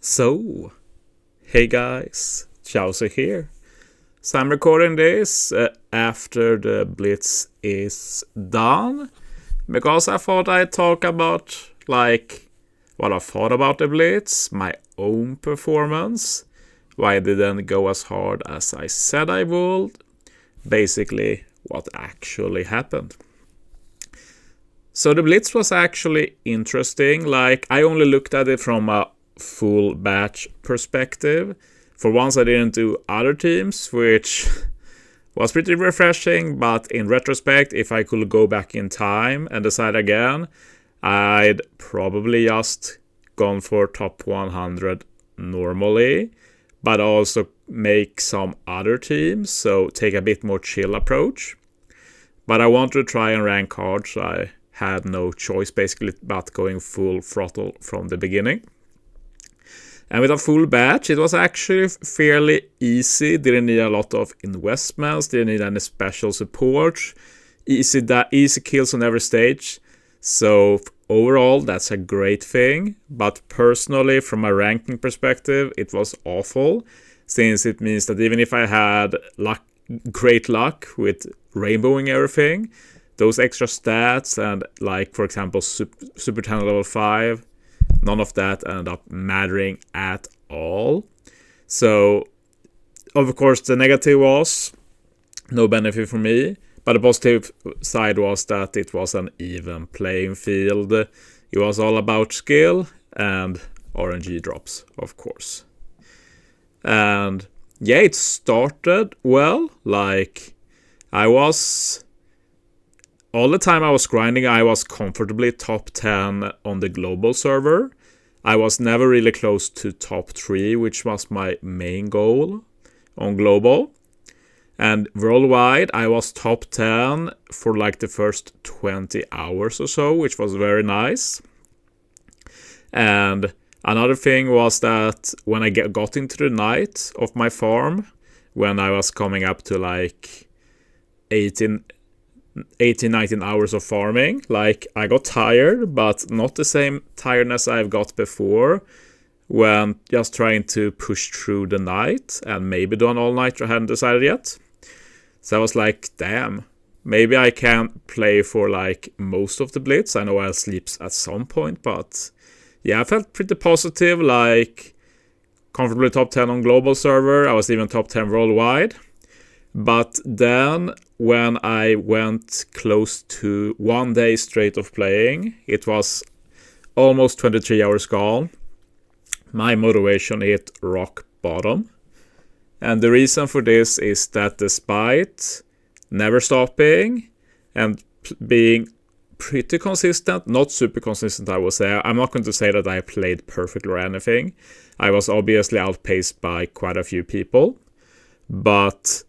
So, hey guys, Chauzu here. So I'm recording this after the Blitz is done because I thought I'd talk about what I thought about the Blitz, my own performance, why I didn't go as hard as I said I would, basically what actually happened. So the Blitz was actually interesting. I only looked at it from a full batch perspective. For once I didn't do other teams, which was pretty refreshing, but in retrospect, if I could go back in time and decide again, I'd probably just gone for top 100 normally, but also make some other teams, so take a bit more chill approach. But I wanted to try and rank hard, so I had no choice basically but going full throttle from the beginning. And with a full batch, it was actually fairly easy. Didn't need a lot of investments, didn't need any special support. Easy kills on every stage. So overall, that's a great thing. But personally, from a ranking perspective, it was awful, since it means that even if I had great luck with rainbowing everything, those extra stats and for example, Super 10 level 5, none of that ended up mattering at all. So, of course, the negative was no benefit for me. But the positive side was that it was an even playing field. It was all about skill and RNG drops, of course. And yeah, it started well. All the time I was grinding, I was comfortably top 10 on the global server. I was never really close to top 3, which was my main goal on global. And worldwide, I was top 10 for the first 20 hours or so, which was very nice. And another thing was that when I got into the night of my farm, when I was coming up to 18-19 hours of farming, I got tired, but not the same tiredness I've got before when just trying to push through the night and maybe do an all-nighter. I hadn't decided yet. So I was like, damn, maybe I can't play for most of the Blitz. I know I'll sleep at some point, but yeah, I felt pretty positive, comfortably top 10 on global server. I was even top 10 worldwide. But then when I went close to 1 day straight of playing, it was almost 23 hours gone. My motivation hit rock bottom. And the reason for this is that despite never stopping and being pretty consistent, not super consistent I would say, I'm not going to say that I played perfectly or anything. I was obviously outpaced by quite a few people, but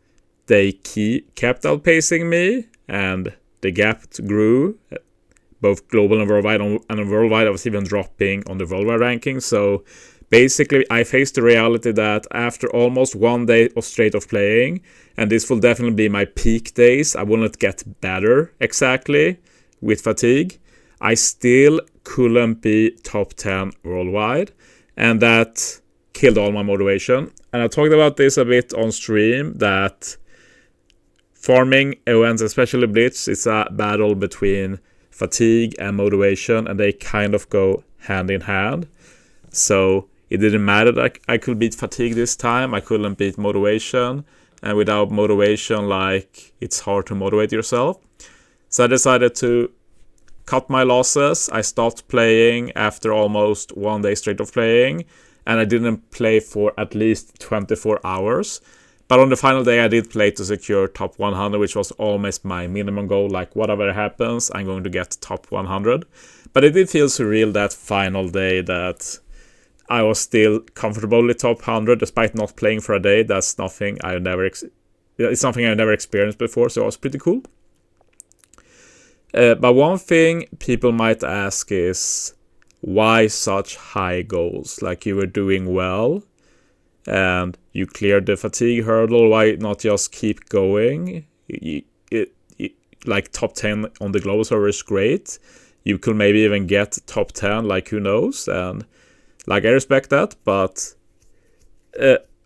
they kept outpacing me, and the gap grew, both global and worldwide. And worldwide, I was even dropping on the worldwide ranking. So basically, I faced the reality that after almost 1 day of straight of playing, and this will definitely be my peak days, I will not get better exactly with fatigue. I still couldn't be top 10 worldwide, and that killed all my motivation. And I talked about this a bit on stream, that farming events, especially Blitz, it's a battle between fatigue and motivation, and they kind of go hand in hand. So it didn't matter that I could beat fatigue this time. I couldn't beat motivation, and without motivation, it's hard to motivate yourself. So I decided to cut my losses. I stopped playing after almost 1 day straight of playing, and I didn't play for at least 24 hours. But on the final day, I did play to secure top 100, which was almost my minimum goal. Whatever happens, I'm going to get top 100. But it did feel surreal that final day that I was still comfortably top 100 despite not playing for a day. That's nothing it's something I've never experienced before, so it was pretty cool. But one thing people might ask is, why such high goals? You were doing well, and you cleared the fatigue hurdle, why not just keep going? Top 10 on the global server is great. You could maybe even get top 10, who knows? And Like, I respect that, but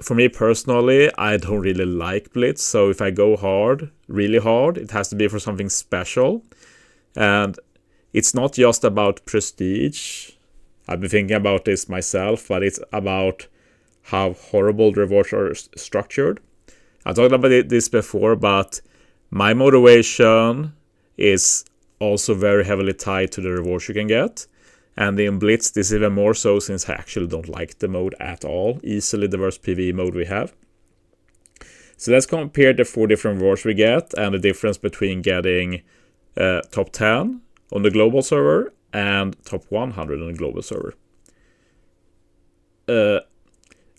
for me personally, I don't really like Blitz. So if I go hard, really hard, it has to be for something special. And it's not just about prestige. I've been thinking about this myself, but it's about how horrible the rewards are structured. I talked about this before, but my motivation is also very heavily tied to the rewards you can get. And in Blitz, this is even more so since I actually don't like the mode at all. Easily the worst PvE mode we have. So let's compare the 4 different rewards we get and the difference between getting top 10 on the global server and top 100 on the global server.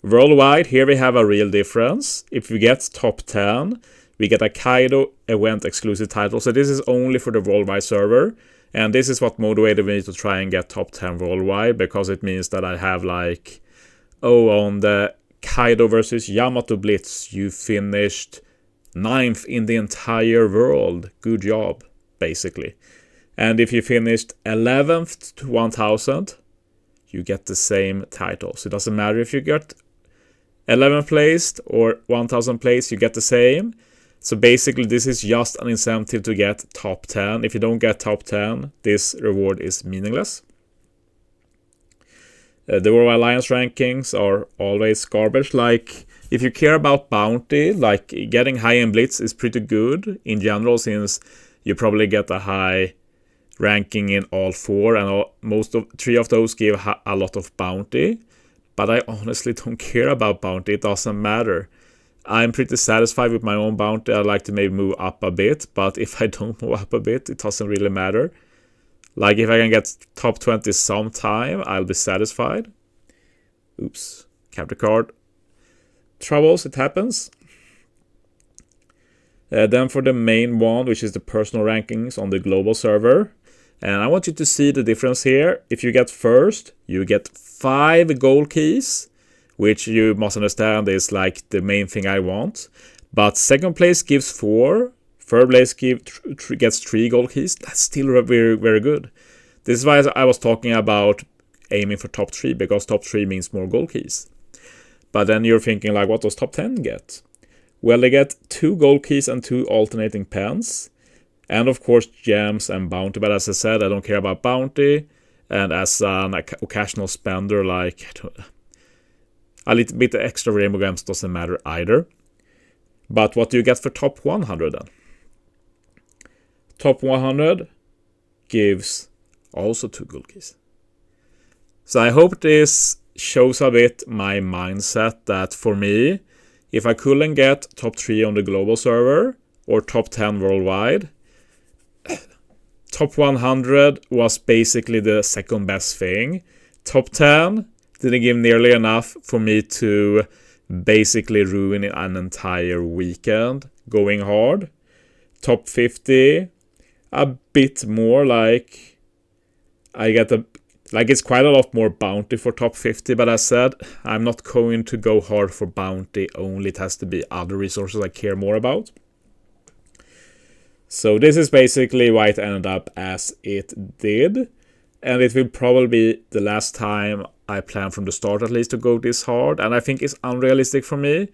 Worldwide, here we have a real difference. If we get top 10, we get a Kaido event exclusive title. So this is only for the worldwide server. And this is what motivated me to try and get top 10 worldwide, because it means that I have like, on the Kaido versus Yamato Blitz, you finished 9th in the entire world. Good job, basically. And if you finished 11th to 1000, you get the same title. So it doesn't matter if you get 11th placed or 1000 placed, you get the same. So basically, this is just an incentive to get top 10. If you don't get top 10, this reward is meaningless. The World Alliance rankings are always garbage. Like, if you care about bounty, like getting high in Blitz is pretty good in general, since you probably get a high ranking in all 4, and 3 of those give a lot of bounty. But I honestly don't care about bounty. It doesn't matter. I'm pretty satisfied with my own bounty. I'd like to maybe move up a bit, but if I don't move up a bit, it doesn't really matter. Like, if I can get top 20 sometime, I'll be satisfied. Oops, capture card. Troubles, it happens. Then for the main one, which is the personal rankings on the global server. And I want you to see the difference here. If you get first, you get 5 gold keys, which you must understand is like the main thing I want. But second place gives 4. Third place gets 3 gold keys. That's still very, very good. This is why I was talking about aiming for top 3, because top 3 means more gold keys. But then you're thinking, like, what does top 10 get? Well, they get 2 gold keys and 2 alternating pens. And of course, gems and bounty. But as I said, I don't care about bounty. And as an occasional spender, like, a little bit extra rainbow gems doesn't matter either. But what do you get for top 100 then? Top 100 gives also 2 gold keys. So I hope this shows a bit my mindset, that for me, if I couldn't get top 3 on the global server or top 10 worldwide, top 100 was basically the second best thing. Top 10 didn't give nearly enough for me to basically ruin an entire weekend going hard. Top 50, a bit more, like I get it's quite a lot more bounty for top 50, but as I said, I'm not going to go hard for bounty only. It has to be other resources I care more about. So this is basically why it ended up as it did. And it will probably be the last time I plan from the start, at least, to go this hard. And I think it's unrealistic for me.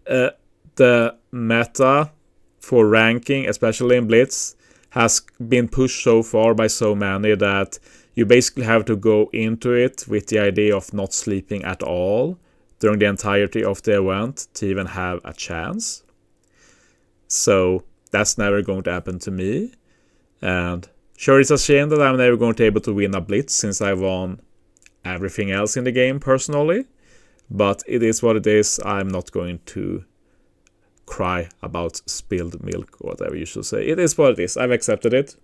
The meta for ranking, especially in Blitz, has been pushed so far by so many that you basically have to go into it with the idea of not sleeping at all during the entirety of the event to even have a chance. So that's never going to happen to me. And sure, it's a shame that I'm never going to be able to win a Blitz, since I won everything else in the game personally. But it is what it is. I'm not going to cry about spilled milk or whatever you should say. It is what it is. I've accepted it.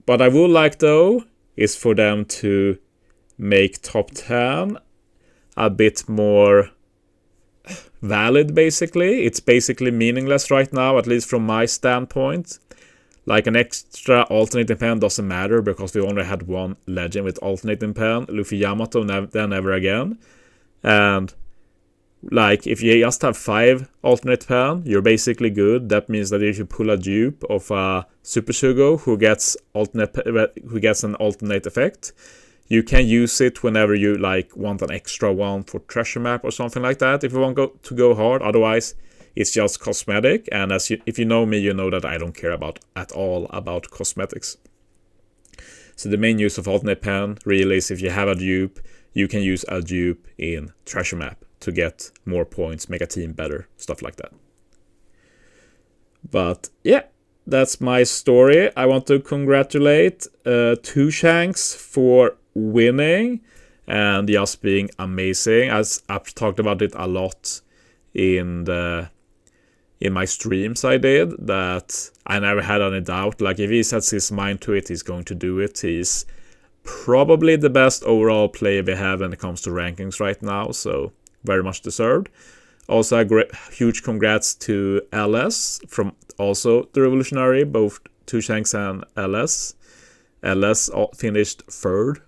What I would like, though, is for them to make top 10 a bit more valid, basically. It's basically meaningless right now, at least from my standpoint. Like, an extra alternating pen doesn't matter, because we only had 1 legend with alternating pen, Luffy Yamato, then never again. And like, if you just have 5 alternate pen, you're basically good. That means that if you pull a dupe of a Super Sugo who gets an alternate effect, You can use it whenever you like want an extra one for treasure map or something like that if you want to go hard. Otherwise, it's just cosmetic. And if you know me, you know that I don't care at all about cosmetics. So the main use of alternate pen really is if you have a dupe, you can use a dupe in treasure map to get more points, make a team better, stuff like that. But yeah, that's my story. I want to congratulate Two Shanks for winning and just being amazing. As I've talked about it a lot in my streams I did, that I never had any doubt. Like, if he sets his mind to it, he's going to do it. He's probably the best overall player we have when it comes to rankings right now, so very much deserved. Also, a huge congrats to LS from also the Revolutionary, both Two Shanks and LS. LS finished 3rd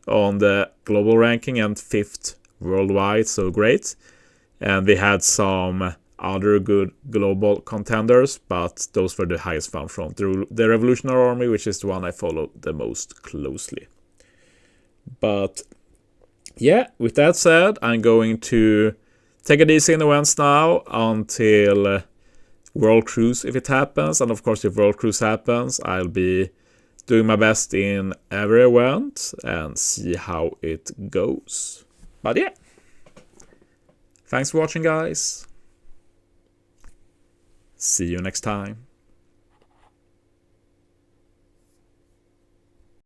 on the global ranking and 5th worldwide, so great. And we had some other good global contenders, but those were the highest found from the Revolutionary Army, which is the one I follow the most closely. But yeah, with that said, I'm going to take it easy in the events now until World Cruise if it happens. And of course, if World Cruise happens, I'll be doing my best in every event and see how it goes. But yeah, thanks for watching, guys. See you next time.